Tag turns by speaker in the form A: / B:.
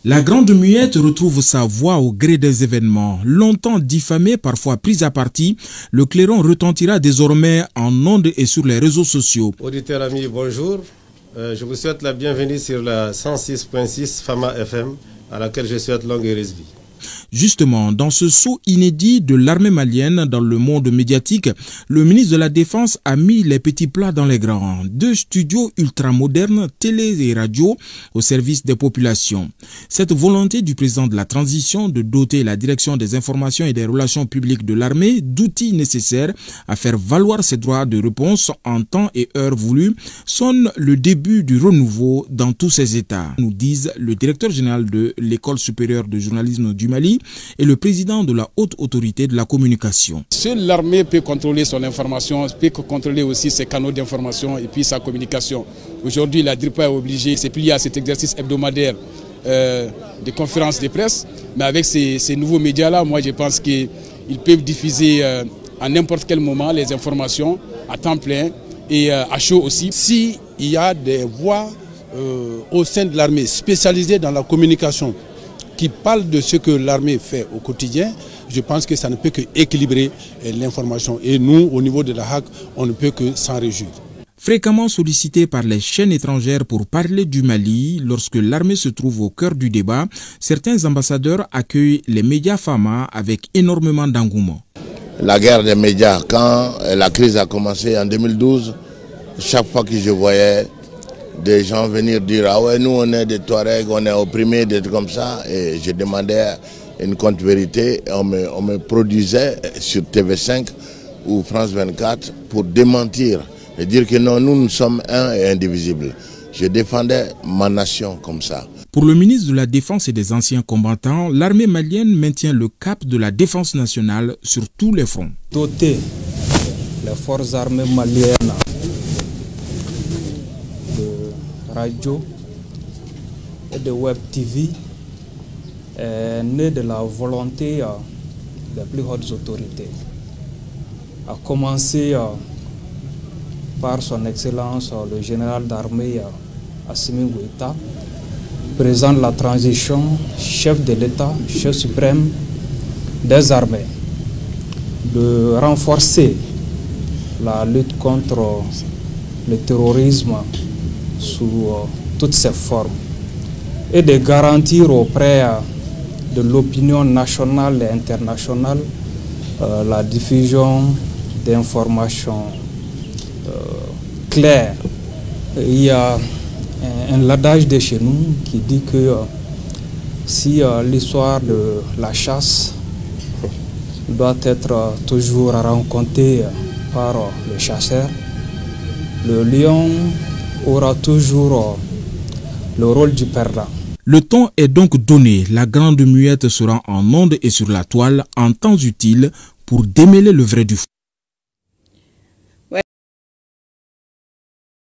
A: La Grande Muette retrouve sa voix au gré des événements. Longtemps diffamé, parfois pris à partie, le clairon retentira désormais en ondes et sur les réseaux sociaux.
B: Auditeurs amis, bonjour. Je vous souhaite la bienvenue sur la 106.6 Fama FM, à laquelle je souhaite longue et heureuse vie.
A: Justement, dans ce saut inédit de l'armée malienne dans le monde médiatique, le ministre de la Défense a mis les petits plats dans les grands. 2 studios ultramodernes, télé et radio, au service des populations. Cette volonté du président de la transition de doter la direction des informations et des relations publiques de l'armée d'outils nécessaires à faire valoir ses droits de réponse en temps et heure voulus sonne le début du renouveau dans tous ces États, nous disent le directeur général de l'École supérieure de journalisme du Mali et le président de la haute autorité de la communication.
C: Seule l'armée peut contrôler son information, peut contrôler aussi ses canaux d'information et puis sa communication. Aujourd'hui, la DIRPA est obligée de se plier à cet exercice hebdomadaire de conférences de presse, mais avec ces nouveaux médias-là, moi je pense qu'ils peuvent diffuser à n'importe quel moment les informations à temps plein et à chaud aussi.
D: S'il y a des voix au sein de l'armée spécialisées dans la communication, qui parle de ce que l'armée fait au quotidien, je pense que ça ne peut que équilibrer l'information. Et nous, au niveau de la HAC, on ne peut que s'en réjouir.
A: Fréquemment sollicité par les chaînes étrangères pour parler du Mali, lorsque l'armée se trouve au cœur du débat, certains ambassadeurs accueillent les médias Fama avec énormément d'engouement.
E: La guerre des médias, quand la crise a commencé en 2012, chaque fois que je voyais des gens venir dire « Ah ouais, nous on est des Touaregs, on est opprimés, des trucs comme ça », et je demandais une contre-vérité, on me produisait sur TV5 ou France 24 pour démentir et dire que non, nous sommes un et indivisibles. Je défendais ma nation comme ça.
A: Pour le ministre de la Défense et des anciens combattants, l'armée malienne maintient le cap de la défense nationale sur tous les fronts.
F: Doter les forces armées maliennes radio et de web TV est né de la volonté des plus hautes autorités, à commencer par son excellence le général d'armée Assimi Goïta, président de la transition, chef de l'État, chef suprême des armées, de renforcer la lutte contre le terrorisme sous toutes ses formes et de garantir auprès de l'opinion nationale et internationale la diffusion d'informations claires. Il y a un adage de chez nous qui dit que si l'histoire de la chasse doit être toujours racontée par le chasseur, le lion aura toujours le rôle du perdant.
A: Le ton est donc donné. La Grande Muette sera en ondes et sur la toile en temps utile pour démêler le vrai du faux.